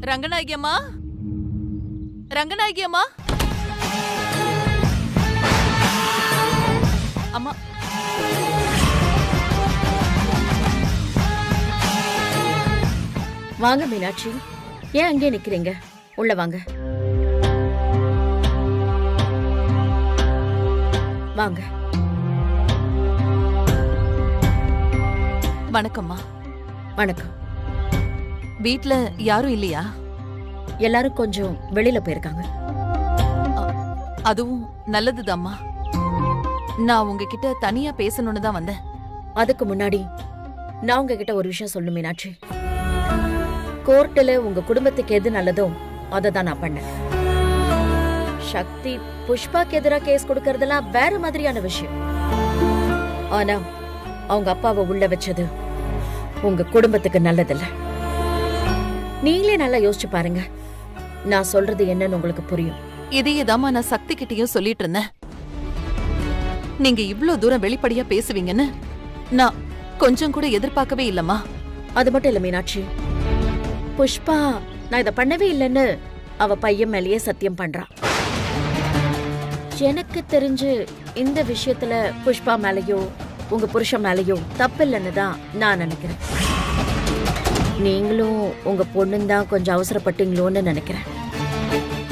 ரங்கநாயகி அம்மா, ரங்கநாயகி அம்மா, அம்மா. வாங்க மீனாட்சி, ஏன் அங்கே நிக்கிறீங்க? உள்ள வாங்க. வாங்க. வணக்கம்மா. வணக்கம். வீட்ல யாரும் இல்லையா? எல்லாரும் கொஞ்சம் வெளியில போயிருக்காங்க. அதுவும் நல்லதுதாம்மா. நான் உங்ககிட்ட தனியா பேசணும்னு தான் வந்தேன். அதுக்கு முன்னாடி நான் உங்ககிட்ட ஒரு விஷயம் சொல்லணும் மீனாட்சி. கோர்ட்டுல உங்க குடும்பத்துக்கு எது நல்லதோ அதை தான் நான் பண்ணேன். சக்தி புஷ்பாக்கு எதிராக கேஸ் கொடுக்கறதெல்லாம் வேற மாதிரியான விஷயம். ஆனா அவங்க அப்பாவை உள்ள வச்சது உங்க குடும்பத்துக்கு நல்லதில்ல. நீங்களே நல்லா யோசிச்சு பாருங்க. நான் சொல்றது என்னன்னு உங்களுக்கு புரியும். இதையேதாம்மா நான் சக்தி கிட்டயும் சொல்லிட்டு இருந்தேன். நீங்க இவ்ளோ தூரம் வெளிப்படையா பேசுவீங்கன்னு நான் கொஞ்சம் கூட எதிர்பார்க்கவே இல்லம்மா. அது மட்டும் இல்ல மீனாட்சி, புஷ்பா நான் இதை பண்ணவே இல்லைன்னு அவ பையன் மேலேயே சத்தியம் பண்றான். எனக்கு தெரிஞ்சு இந்த விஷயத்துல புஷ்பா மேலேயோ உங்க புருஷன் மேலேயோ தப்பில்லைன்னு தான் நான் நினைக்கிறேன். நீங்களும் உங்க பொண்ணும் தான் கொஞ்சம் அவசரப்பட்டீங்களோன்னு நினைக்கிறேன்.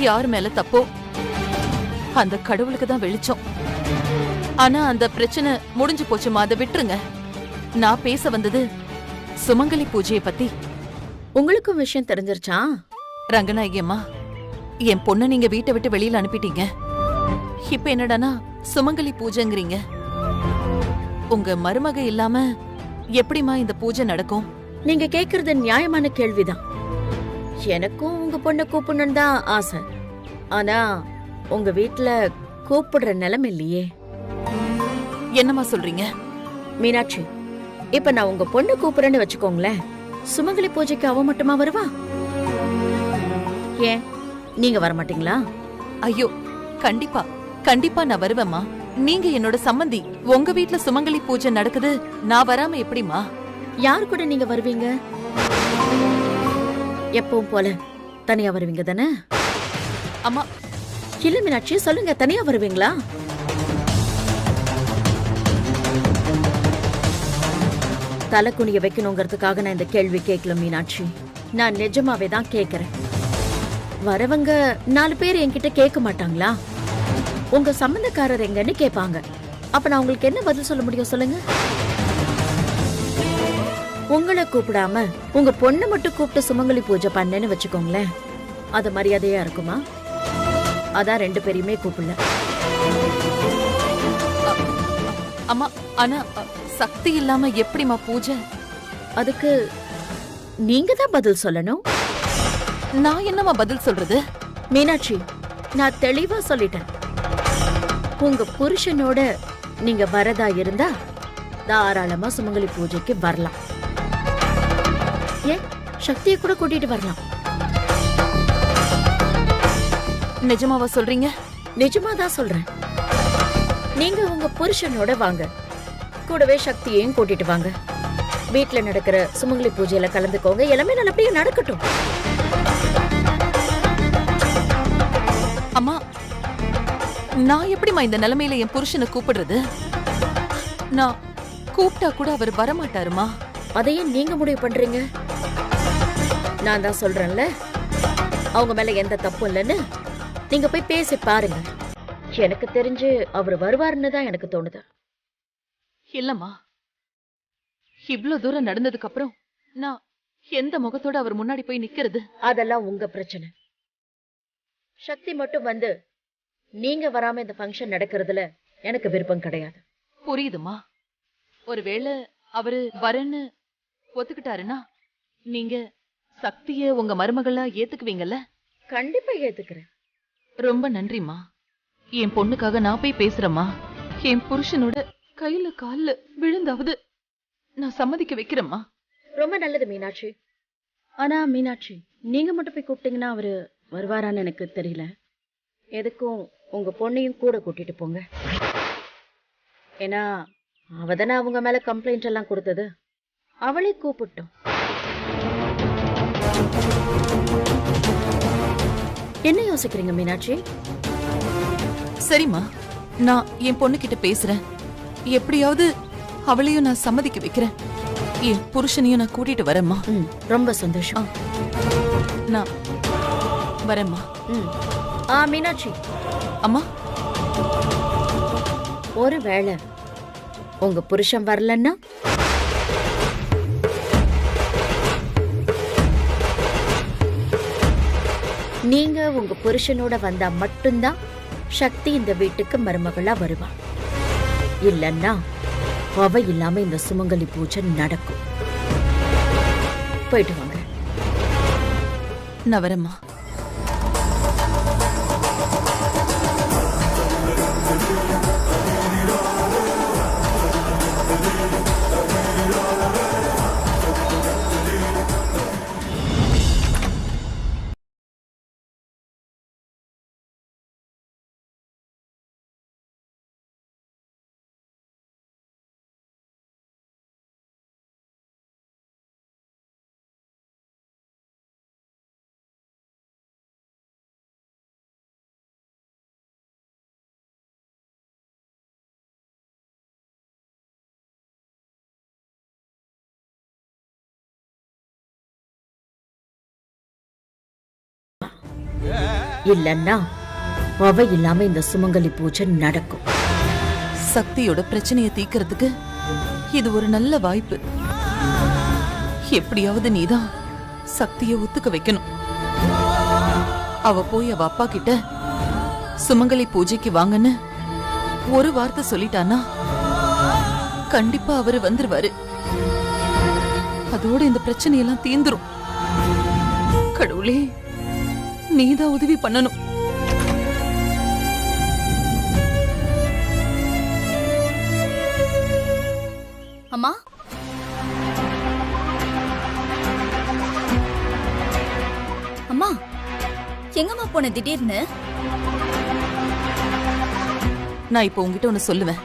யார் மேல தப்போ அந்த கடவுளுக்கு தான் வெளிச்சம். ஆனா அந்த பிரச்சனை முடிஞ்சு போச்சுமா, அதை விட்டுருங்க. நான் பேச வந்தது சுமங்கலி பூஜையை பத்தி. உங்களுக்கும் விஷயம் தெரிஞ்சிருச்சா? ரங்கநாயகி அம்மா, என் பொண்ணை நீங்க வீட்டை விட்டு வெளியில அனுப்பிட்டீங்க. இப்ப என்னடானா சுமங்கலி பூஜைங்கிறீங்க. உங்க மருமக இல்லாம எப்படிமா இந்த பூஜை நடக்கும்? நீங்க கேக்குறது நியாயமான கேள்விதான். எனக்கும் உங்க பொண்ணை கூப்பிடணும்னு தான் ஆசை. ஆனா உங்க வீட்டுல கூப்பிடுற நிலைமை இல்லையே. என்னமா சொல்றீங்க? மீனாட்சி, இப்ப நான் உங்க பொண்ணு கூப்பிடுறேன்னு வச்சுக்கோங்களேன். சுமங்கலி பூஜைக்கு அவ மட்டுமா வருவா? ஏன் நீங்க வர மாட்டீங்களா? ஐயோ, கண்டிப்பா கண்டிப்பா நான் வருவேம்மா. நீங்க என்னோட சம்மந்தி. உங்க வீட்ல சுமங்கலி பூஜை நடக்குது, நான் வராம எப்படிமா? யாரு கூட நீங்க வருவீங்க? எப்பவும் போல தனியா வருவீங்க தானே? அம்மா இல்ல மீனாட்சி, சொல்லுங்க, தனியா வருவீங்களா? தலை குனிய வைக்கணுங்கிறதுக்காக நான் இந்த கேள்வி கேட்கல மீனாட்சி. நான் நிஜமாவே தான் கேக்குறேன். வரவங்க 4 பேர் என்கிட்ட கேட்க மாட்டாங்களா? உங்க சம்பந்தக்காரர் எங்கன்னு கேட்பாங்க. அப்ப நான் உங்களுக்கு என்ன பதில் சொல்ல முடியும் சொல்லுங்க? உங்களை கூப்பிடாம உங்க பொண்ணை மட்டும் கூப்பிட்டு சுமங்கலி பூஜை பண்ணேன்னு வச்சுக்கோங்களேன், அது மரியாதையா இருக்குமா? அதான் 2 பேரையுமே கூப்பிடல. அம்மா, ஆனா சக்தி இல்லாம எப்படிமா பூஜை? அதுக்கு நீங்க தான் பதில் சொல்லணும். நான் என்னமா பதில் சொல்றது? மீனாட்சி, நான் தெளிவா சொல்லிட்டேன். உங்க புருஷனோட நீங்க வரதா இருந்தா தாராளமா சுமங்கலி பூஜைக்கு வரலாம். ஏன் சக்தியை கூட கூட்டிட்டு வரலாம். நிஜமாவா சொல்றீங்க? நிஜமாதான் சொல்றேன். நீங்க உங்க புருஷனோட வாங்க, கூடவே சக்தியையும் கூட்டிட்டு வாங்க. வீட்டுல நடக்கிற சுமங்கலி பூஜையில கலந்துக்கோங்க. எல்லாமே நல்லபடியா நடக்கட்டும். அம்மா, நான் எப்படிமா இந்த நிலைமையில என் புருஷனை கூப்பிடுறது? நான் கூப்பிட்டா கூட அவர் வரமாட்டாருமா. அதையும் நீங்க முடிவு பண்றீங்க? நான் தான் சொல்றேன்ல, அவங்க மேல எந்த தப்பும் இல்லைன்னு. நீங்க போய் பேசி பாருங்க. எனக்கு தெரிஞ்சு அவர் வருவாருன்னு தான் எனக்கு தோணுது. இல்லம்மா, இவ்ளோ தூரம் நடந்ததுக்கு அப்புறம் நான் எந்த முகத்தோட அவர் முன்னாடி போய் நிக்கிறது? அதெல்லாம் உங்க பிரச்சனை. சக்தி மட்டும் வந்து நீங்க வராம இந்த ஃபங்க்ஷன் நடக்கிறதுல எனக்கு விருப்பம் கிடையாது. புரியுதுமா. ஒருவேளை அவரு வரேன்னு ஒத்துக்கிட்டாருன்னா நீங்க சக்திய உங்க மருமகளா ஏத்துக்குவீங்கல்ல? கண்டிப்பா ஏத்துக்கிறேன். ரொம்ப நன்றிமா. என் பொண்ணுக்காக நான் போய் பேசுறேம்மா. என் புருஷனோட கையில கால்ல விழுந்தாவது நான் சம்மதிக்க வைக்கிறேம்மா. ரொம்ப நல்லது மீனாட்சி. ஆனா மீனாட்சி, நீங்க மட்டும் போய் கூப்பிட்டீங்கன்னா அவரு வருவாரான்னு எனக்கு தெரியல. எதுக்கும் உங்க பொண்ணையும் கூட கூட்டிட்டு போங்க. ஏன்னா அவதானே அவங்க மேல கம்ப்ளைண்ட் எல்லாம் கொடுத்தது. அவளை கூப்பிட்டோம். என்ன யோசிக்கிறீங்க மீனாட்சி? சரிம்மா, நான் என் பொண்ணு கிட்ட பேசுறேன். எப்படியாவது அவளையும் நான் சம்மதிக்க வைக்கிறேன். என் புருஷனையும் நான் கூட்டிட்டு வரேம்மா. ரொம்ப சந்தோஷம். நான் வரேம்மா. மீனாட்சி அம்மா, ஒருவேளை உங்க புருஷன் வரலன்னா நீங்க உங்க புருஷனோட வந்தா மட்டும்தான் சக்தி இந்த வீட்டுக்கு மருமகளா வருவா. இல்லன்னா அவ இல்லாம இந்த சுமங்கலி பூஜை நடக்கும். போயிட்டு வாங்க. நான் வரேம்மா. இல்லன்னா அவ இல்லாம இந்த சுமங்கலி பூஜை நடக்கும். சக்தியோட பிரச்சனையை தீர்க்கறதுக்கு இது ஒரு நல்ல வாய்ப்பு. எப்படியாவது நீதான் சக்தியை ஒத்துக்க வைக்கணும். அவ போய் அவ அப்பா கிட்ட சுமங்கலி பூஜைக்கு வாங்கன்னு ஒரு வார்த்தை சொல்லிட்டானா கண்டிப்பா அவரு வந்துருவாரு. அதோட இந்த பிரச்சனையெல்லாம் தீந்துரும். கடவுளே, நீதான் உதவி பண்ணணும். அம்மா, அம்மா, எங்கம்மா போன திடீர்னு? நான் இப்ப உங்ககிட்ட ஒண்ணு சொல்லுவேன்.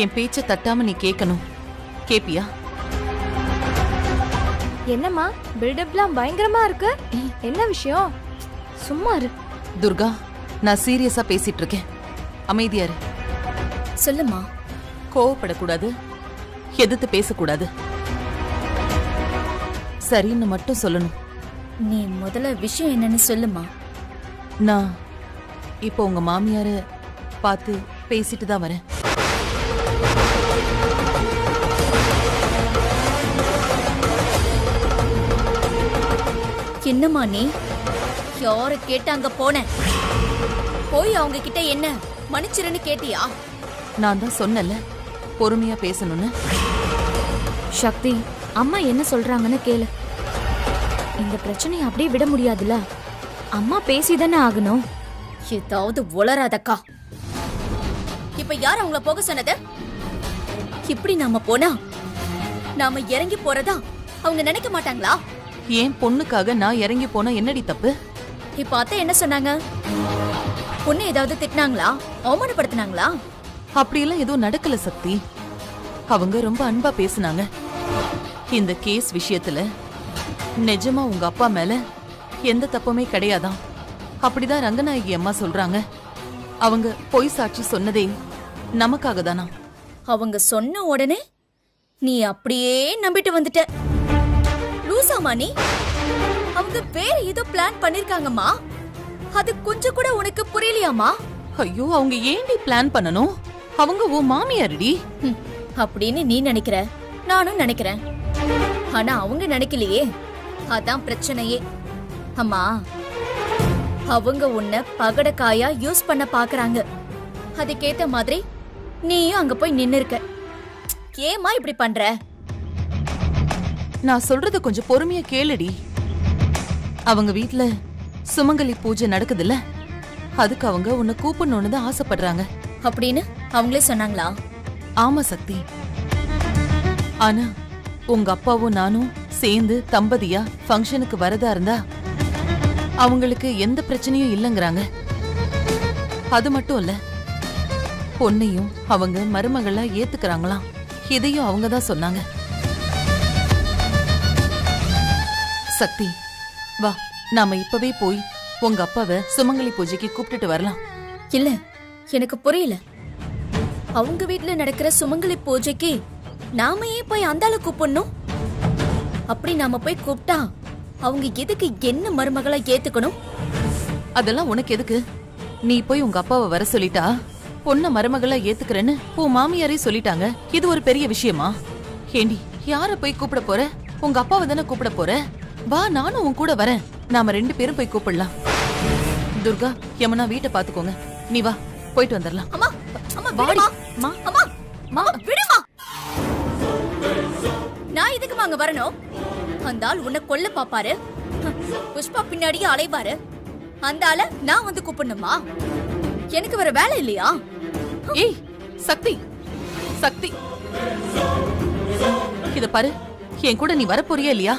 என் பேச்ச தட்டாம நீ கேட்கணும். கேப்பியா? என்னம்மா பில்டப்லாம் பயங்கரமா இருக்கு. என்ன விஷயம்? சும்மா இரு. துர்கா, நான் சீரியஸா பேசிட்டு இருக்கேன். அமைதியா இரு. சொல்லுமா. கோவப்படக்கூடாது, எதிர்த்து பேசக்கூடாது. சரின்னு மட்டும் சொல்லணும். நீ முதல்ல விஷயம் என்னன்னு சொல்லுமா. நான் இப்போ உங்க மாமியார பார்த்து பேசிட்டு தான் வரேன். என்னம்மா நீ? யாரு கேட்டு அங்க போன? போய் அவங்க கிட்ட என்ன மன்னிச்சிருன்னு கேட்டியா? நான் தான் சொன்னல பொறுமையா பேசணும்னு. சக்தி, அம்மா என்ன சொல்றாங்கன்னு கேளு. இந்த பிரச்சனையை அப்படியே விட முடியாதுல. அம்மா பேசிதானே ஆகணும். ஏதாவது உளராதக்கா. இப்ப யார் அவங்கள போக சொன்னது? இப்படி நாம போனா நாம இறங்கி போறதா அவங்க நினைக்க மாட்டாங்களா? ஏன் பொண்ணுக்காக நான் இறங்கி போனா என்னடி தப்பு? இப்ப அத்தை என்ன சொன்னாங்க? பொண்ணு ஏதாவது திட்டினாங்களா? அவமானப்படுத்தினாங்களா? அப்படியெல்லாம் எதுவும் நடக்கல சக்தி. அவங்க ரொம்ப அன்பா பேசினாங்க. இந்த கேஸ் விஷயத்துல நிஜமா உங்க அப்பா மேல எந்த தப்புமே கிடையாதான். அப்படிதான் ரங்கநாயகி அம்மா சொல்றாங்க. அவங்க பொய் சாட்சி சொன்னதே நமக்காக தானா? அவங்க சொன்ன உடனே நீ அப்படியே நம்பிட்டு வந்துட்ட. லூசாமா நீ? அவங்க வேற ஏதோ பிளான் பண்ணிருக்காங்கம்மா. அது கொஞ்சம் கூட உனக்கு புரியலையாமா? ஐயோ, அவங்க ஏன்டி பிளான் பண்ணணும்? அவங்க உன் மாமியாருடி. அப்படின்னு நீ நினைக்கிற, நானும் நினைக்கிறேன். ஆனா அவங்க நினைக்கலையே. அதான் பிரச்சனையே. அம்மா, அவங்க உன்னை பகடக்காயா யூஸ் பண்ண பாக்குறாங்க. அதுக்கேத்த மாதிரி நீயும் அங்க போய் நின்னு இருக்க. ஏமா இப்படி பண்ற? நான் சொல்றத கொஞ்சம் பொறுமையா கேளுடி. அவங்க வீட்ல சுமங்கலி பூஜை நடக்குதுல்ல, அதுக்கு அவங்க உன்னை கூப்பிடணும்னு தான் ஆசைப்படுறாங்க. அப்படின்னு அவங்களே சொன்னாங்களா? ஆமா சக்தி. ஆனா உங்க அப்பாவும் நானும் சேர்ந்து தம்பதியா ஃபங்க்ஷனுக்கு வரதா இருந்தா அவங்களுக்கு எந்த பிரச்சனையும் இல்லங்கறாங்க. அது மட்டும் இல்ல, பொண்ணையும் அவங்க மருமகளா ஏத்துக்கறாங்களாம். இதையும் அவங்க தான் சொன்னாங்க. சக்தி, வா, நாம இப்பவே போய் உங்க அப்பாவை சுமங்கலி பூஜைக்கு கூப்பிட்டுட்டு வரலாம். இல்ல, எனக்கு புரியல. அவங்க வீட்ல நடக்கிற சுமங்கலி பூஜைக்கு நாம ஏன் போய் அந்தால கூப்பிடணும்? அப்படி நாம போய் கூப்பிட்டா அவங்க எதுக்கு என்ன மருமகளா ஏத்துக்கணும்? அதெல்லாம் உனக்கு எதுக்கு? நீ போய் உங்க அப்பாவை வர சொல்லிட்டா பொண்ண மருமகளா ஏத்துக்கிறேன்னு உன் மாமியாரே சொல்லிட்டாங்க. இது ஒரு பெரிய விஷயமா? ஏண்டி, யார போய் கூப்பிட போற? உங்க அப்பாவை தானே கூப்பிட போற. வா, நானும் உன் கூட வரேன். நாம 2 பேரும் போய் கூப்பிடலாம். துர்கா, யமுனா வீட்டை பாத்துக்கோங்க. நீ வா, போயிட்டு வந்துடலாம். அம்மா, அம்மா வாடி. விடுமா. அம்மா. அம்மா, அம்மா விடுமா. நான் இதுக்கு அங்க வரணும்? அந்த ஆள் உன்னை கொல்ல பாப்பாரு. புஷ்பா பின்னாடியே அலைவாரு. அந்த ஆள நான் வந்து கூப்பிடணுமா? எனக்கு வேற வேலை இல்லையா? ஏய் சக்தி, சக்தி, இத பாரு. என் கூட நீ வரப்போறியா இல்லையா?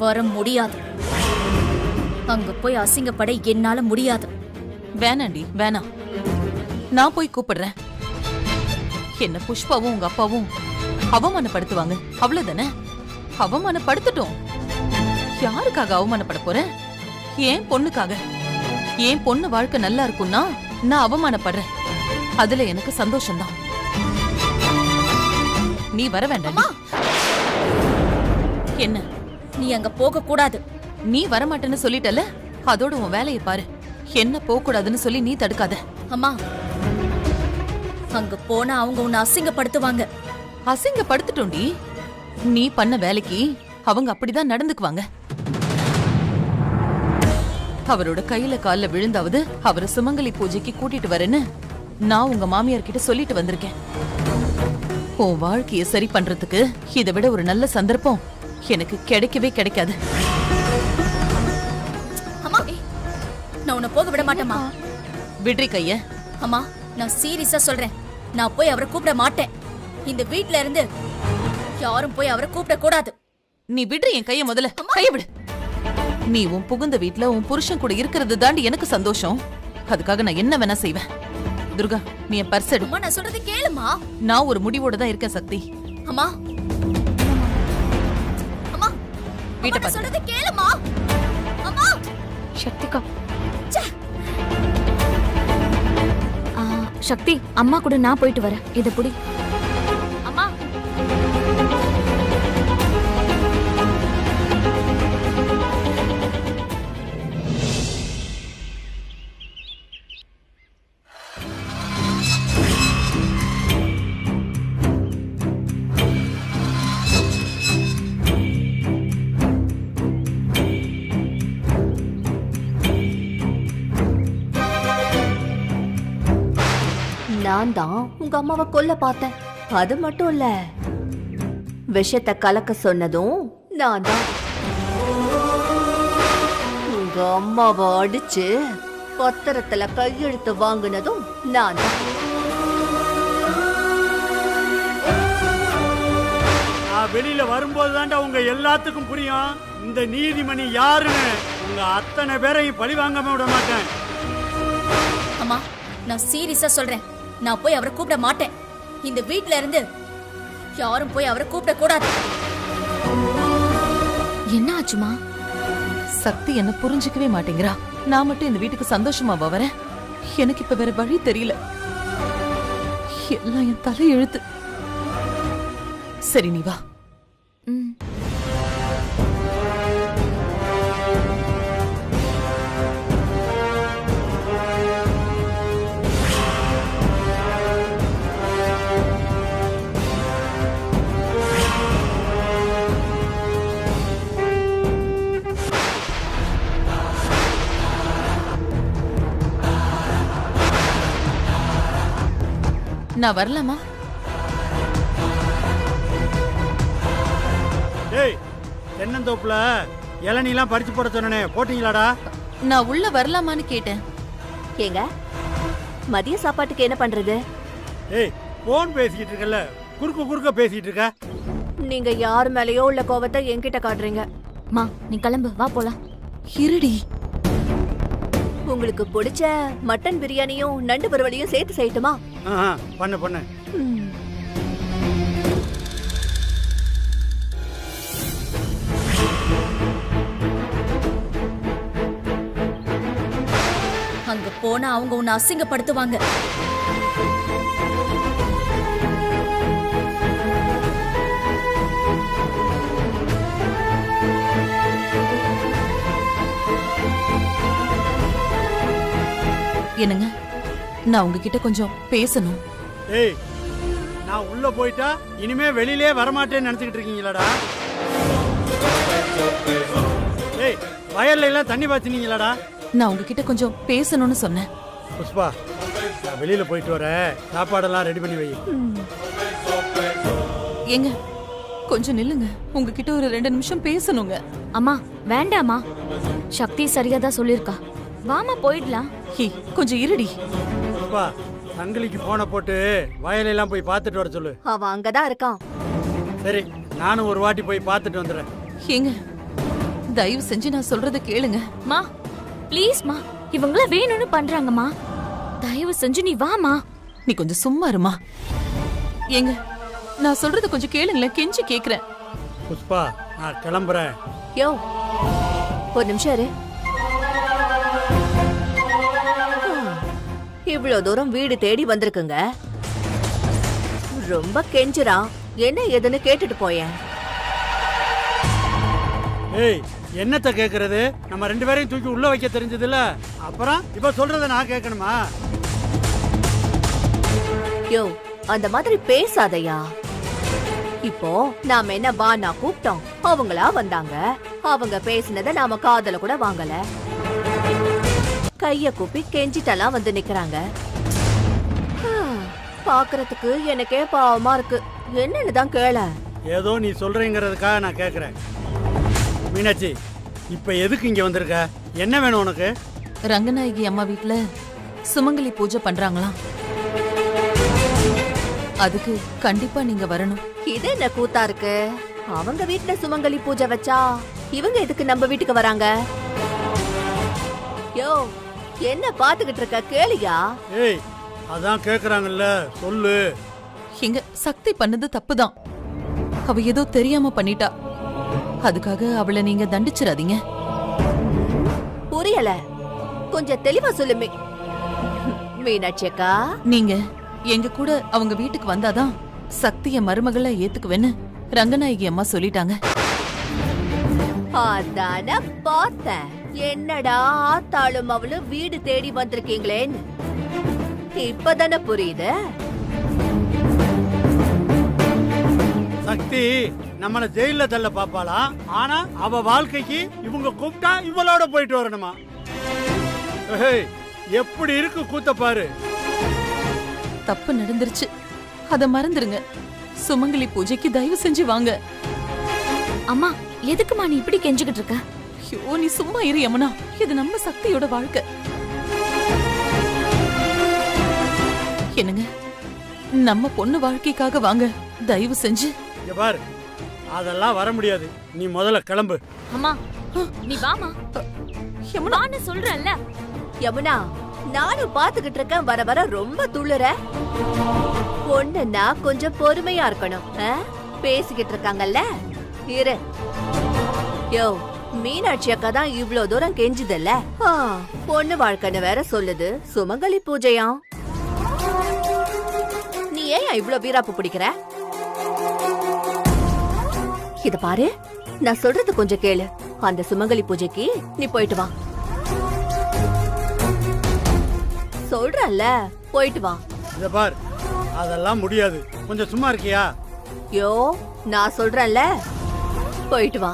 வர முடியாது. அங்க போய் அசிங்கப்பட என்னால முடியாது. வேணாண்டி, வேணாம். நான் போய் கூப்பிடுறேன். என்ன புஷ்பாவும் உங்க அப்பாவும் அவமானப்படுத்துவாங்க, அவ்வளவுதானே? அவமானப்படுத்தட்டும். யாருக்காக அவமானப்பட போறேன்? ஏன் பொண்ணுக்காக. ஏன் பொண்ணு வாழ்க்கை நல்லா இருக்கும்னா நான் அவமானப்படுறேன். அதுல எனக்கு சந்தோஷம்தான். நீ வர வேண்டாம். என்ன? நீ அங்க போக கூடாது. நீ வரமாட்டேன்னு சொல்லிட்டல, அதோட உன் வேலையை பாரு. என்ன போக கூடாதுன்னு சொல்லி நீ தடுக்காத. அம்மா, அங்க போனா அவங்க உன்னை அசிங்கப்படுத்துவாங்க. அசிங்கப்படுத்தட்டும்டி. நீ பண்ண வேலைக்கு அவங்க அப்படிதான் நடந்துக்குவாங்க. அவரோட கையில கால்ல விழுந்தாவது அவரை சுமங்கலி பூஜைக்கு கூட்டிட்டு வரேன்னு நான் உங்க மாமியார் கிட்ட சொல்லிட்டு வந்திருக்கேன். உன் வாழ்க்கைய சரி பண்றதுக்கு இதை விட ஒரு நல்ல சந்தர்ப்பம் எனக்கு கிடைக்கவே கிடைக்காது. அம்மா, நான் உன்னை போக விட மாட்டேமா. விட்ரி கைய. அம்மா, நான் சீரியஸா சொல்றேன். நான் போய் அவரை கூப்பிட மாட்டேன். இந்த வீட்ல இருந்து யாரும் போய் அவரை கூப்பிட கூடாது. நீ விட்ரி என் கைய. முதல்ல கைய விடு. நீ உன் புகுந்த வீட்ல உன் புருஷன் கூட இருக்கிறது தாண்டி எனக்கு சந்தோஷம். அதுக்காக நான் என்ன வேணா செய்வேன். துர்கா, நீ என் பர்ஸ் எடு. அம்மா, நான் சொல்றது கேளுமா. நான் ஒரு முடிவோட தான் இருக்கேன் சக்தி. அம்மா, அம்மா, வீட்டை நான் சொல்றது கேளுமா. அம்மா, சக்திகா. சக்தி, அம்மா கூட நான் போயிட்டு வரேன். இத புடி. அம்மா, நான் தான் உங்க அம்மாவை கொல்ல பார்த்தேன். அது மட்டும் இல்ல, விஷத்தை கலக்க சொன்னதும் நான் தான். உங்க அம்மாவை அடிச்சு பத்திரத்துல கையெழுத்து வாங்கினதும் நான் தான். வெளியில வரும்போது தாண்டா உங்க எல்லாத்துக்கும் புரியும் இந்த நீதிமணி யாருன்னு. உங்க அத்தனை பேரையும் பழி வாங்காம விட மாட்டேன். அம்மா, நான் சீரியஸா சொல்றேன். நான் போய் அவரை கூப்பிட மாட்டேன். இந்த வீட்ல இருந்து யாரும் போய் அவரை கூப்பிட கூடாது. என்ன ஆச்சுமா? சக்தி என்ன புரிஞ்சுக்கவே மாட்டேங்கிறா. நான் மட்டும் இந்த வீட்டுக்கு சந்தோஷமா வரேன். எனக்கு இப்ப வேற வழி தெரியல. எல்லாம் என் தலை எழுத்து. சரி, நீ வா. நான் வரலாமா? டேய், தென்னந்தோப்புல இளநீலாம் பறிச்சு போட சொன்னனே, போட்டீங்களாடா? நான் உள்ள வரலாமான்னு கேட்டேன். ஏங்க, மதிய சாப்பாட்டுக்கு என்ன பண்றது? ஏய், போன் பேசிக்கிட்டு இருக்கல, குறுக்க பேசிட்டு இருக்க. நீங்க யார் மேலயோ உள்ள கோவத்தை என்கிட்ட காட்டுறீங்க. மா, நீ கிளம்பு, வா போலாம். இருடி. உங்களுக்கு பிடிச்ச மட்டன் பிரியாணியும் நண்டு வறுவலையும் சேர்த்து செய்யட்டுமா? பண்ணு. அங்க போனா அவங்க உன்னை அசிங்கப்படுத்துவாங்க. என்னங்க, நான் உங்ககிட்ட கொஞ்சம் பேசணும். ஏய், நான் உள்ள போயிட்டா இனிமே வெளியிலே வரமாட்டேன்னு நினைச்சுக்கிட்டு இருக்கீங்களாடா? ஏய், வயல்ல எல்லாம் தண்ணி பாய்ச்சினீங்களாடா? நான் உங்ககிட்ட கொஞ்சம் பேசணும்னு சொன்னேன். புஷ்பா, நான் வெளியில போயிட்டு வரேன், சாப்பாடெல்லாம் ரெடி பண்ணி வை. ஏங்க, கொஞ்சம் நில்லுங்க, உங்ககிட்ட ஒரு 2 நிமிஷம் பேசணுங்க. அம்மா வேண்டாமா, சக்தி சரியா தான் சொல்லிருக்கா. வாமா போயிடலாம். ஹே, கொஞ்சம் இருடி. புஷ்பா, சங்கிலிக்கு போன போட்டு வயலெல்லாம் போய் பார்த்துட்டு வர சொல்லு. அவன் அங்கதான் இருக்கான். சரி, நானும் ஒரு வாட்டி போய் பார்த்துட்டு வந்துடுறேன். ஏங்க, தயவு செஞ்சு நான் சொல்றத கேளுங்க. மா ப்ளீஸ் மா, இவங்கள வேணும்னு பண்றாங்கம்மா. தயவு செஞ்சு நீ வாமா. நீ கொஞ்சம் சும்மா இருமா. ஏங்க, நான் சொல்றத கொஞ்சம் கேளுங்களேன், கெஞ்சி கேக்குறேன். புஷ்பா, நான் கிளம்புறேன். யோ, ஒரு நிமிஷம் இரு. இவ்வளவு தூரம் வீடு தேடி வந்திருக்குங்க. ரொம்ப கெஞ்சுறான், என்ன ஏதுன்னு கேட்டுட்டு போயேன். ஏய், என்னத்த கேக்குறது? நம்ம 2 பேரையும் தூக்கி உள்ள வைக்க தெரிஞ்சதுல, அப்புறம் இப்ப சொல்றத நான் கேட்கணுமா? யோ, அந்த மாதிரி பேசாதயா. இப்போ நாம என்ன வானா கூப்பிட்டோம், அவங்களா வந்தாங்க. அவங்க பேசினத நாம காதல கூட வாங்கல. கைய கூப்பி கெஞ்சிட்டெல்லாம் வந்து நிக்கிறாங்க. பாக்குறதுக்கு எனக்கே பாவமா இருக்கு. என்னன்னு தான் கேள. ஏதோ நீ சொல்றீங்கிறதுக்காக நான் கேக்குறேன். மீனாட்சி, இப்ப எதுக்கு இங்க வந்திருக்க? என்ன வேணும் உனக்கு? ரங்கநாயகி அம்மா வீட்ல சுமங்கலி பூஜை பண்றாங்களாம். அதுக்கு கண்டிப்பா நீங்க வரணும். இது என்ன கூத்தா இருக்கு? அவங்க வீட்ல சுமங்கலி பூஜை வச்சா இவங்க எதுக்கு நம்ம வீட்டுக்கு வராங்க? யோ, என்ன பாத்துக்கிட்டு இருக்க, கேளியா? ஏய், அதான் கேக்குறாங்கல்ல, சொல்லு. எங்க சக்தி பண்ணது தப்புதான். அவ ஏதோ தெரியாம பண்ணிட்டா. அதுக்காக அவளை நீங்க தண்டிச்சிடாதீங்க. புரியல, கொஞ்சம் தெளிவா சொல்லுமே. மீனாட்சி அக்கா, நீங்க எங்க கூட அவங்க வீட்டுக்கு வந்தாதான் சக்திய மருமகளை ஏத்துக்குவேன்னு ரங்கநாயகி அம்மா சொல்லிட்டாங்க. அதான பார்த்தேன். என்னடா ஆத்தாளும் அவளும் வீடு தேடி வந்திருக்கீங்களேன்னு இப்பதானே புரியுது. சக்தி நம்மள ஜெயில தள்ள பாப்பாளா? ஆனா அவ வாழ்க்கைக்கு இவங்க கூப்பிட்டா இவளோட போயிட்டு வரணுமா? ஏய், எப்படி இருக்கு கூத்த பாரு. தப்பு நடந்துருச்சு, அத மறந்துருங்க. சுமங்கலி பூஜைக்கு தயவு செஞ்சு வாங்க. அம்மா எதுக்குமா நீ இப்படி கெஞ்சிக்கிட்டு இருக்க? ஐயோ, நீ சும்மா இரு யமுனா. இது நம்ம சக்தியோட வாழ்க்கை. என்னங்க, நம்ம பொண்ணு வாழ்க்கைக்காக வாங்க, தயவு செஞ்சு. இங்க பாரு, அதெல்லாம் வர முடியாது. நீ முதல்ல கிளம்பு. அம்மா நீ வாமா. யமுனான்னு சொல்றல்ல. யமுனா, நானும் பாத்துக்கிட்டு இருக்கேன். வர வர ரொம்ப துள்ளுற. பொண்ணுன்னா கொஞ்சம் பொறுமையா இருக்கணும். பேசிக்கிட்டு இருக்காங்கல்ல, இரு. யோ, மீனாட்சி அக்கா தான் இவ்ளோ தூரம் கெஞ்சுதல்ல, பொண்ணு வாழ்க்கைன்னு வேற சொல்லுது. சுமங்கலி பூஜையா? நீ ஏன் இவ்ளோ வீராப்பு பிடிக்கிற? இத பாரு, நான் சொல்றது கொஞ்சம் கேளு. அந்த சுமங்கலி பூஜைக்கு நீ போயிட்டு வா. சொல்றல்ல, போயிட்டு வா. இத பார், அதெல்லாம் முடியாது. கொஞ்சம் சும்மா இருக்கியா? யோ, நான் சொல்றேன்ல, போயிட்டு வா.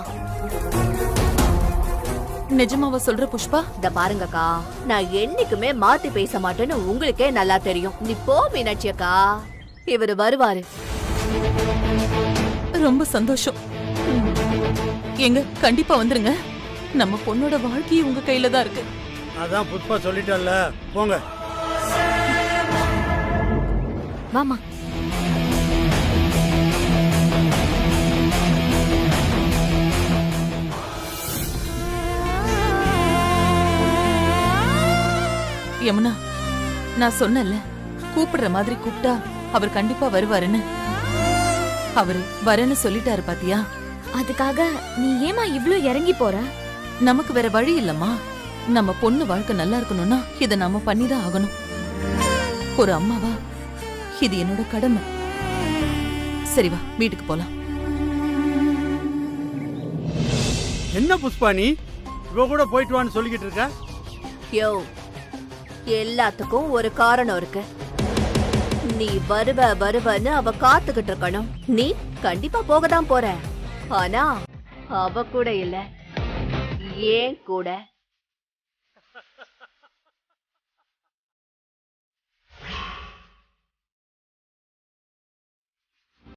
நிஜமாவ சொல்ற புஷ்பா? இத பாருங்கக்கா, நான் என்னைக்குமே மாத்தி பேச மாட்டேன்னு உங்களுக்கே நல்லா தெரியும். நீ போ மீனாட்சி அக்கா, இவரு வருவாரு. ரொம்ப சந்தோஷம். எங்க கண்டிப்பா வந்துருங்க. நம்ம பொண்ணோட வாழ்க்கையும் உங்க கையில தான் இருக்கு. அதான் புஷ்பா சொல்லிட்டல்ல, போங்க. வாமா. யமுனா, நான் சொன்னேன்ல, கூப்பிடுற மாதிரி கூப்பிட்டா அவர் கண்டிப்பா வருவாருன்னு. அவரு வரேன்னு சொல்லிட்டாரு பாத்தியா? அதுக்காக நீ ஏமா இவ்ளோ இறங்கி போற? நமக்கு வேற வழி இல்லம்மா. நம்ம பொண்ணு வாழ்க்கை நல்லா இருக்கணும்னா இத நாம பண்ணிதான் ஆகணும். ஒரு அம்மாவா இது என்னோட கடமை. சரி வா, வீட்டுக்கு போலாம். என்ன புஷ்பா நீ இவ கூட போயிட்டு வான்னு சொல்லிக்கிட்டு இருக்க? யோ, எல்லாத்துக்கும் ஒரு காரணம் இருக்கு. நீ வருவன்னு அவ காத்துக்கிட்டு இருக்கணும். நீ கண்டிப்பா போகதான் போற. ஆனா அவ கூட இல்ல, ஏன் கூட.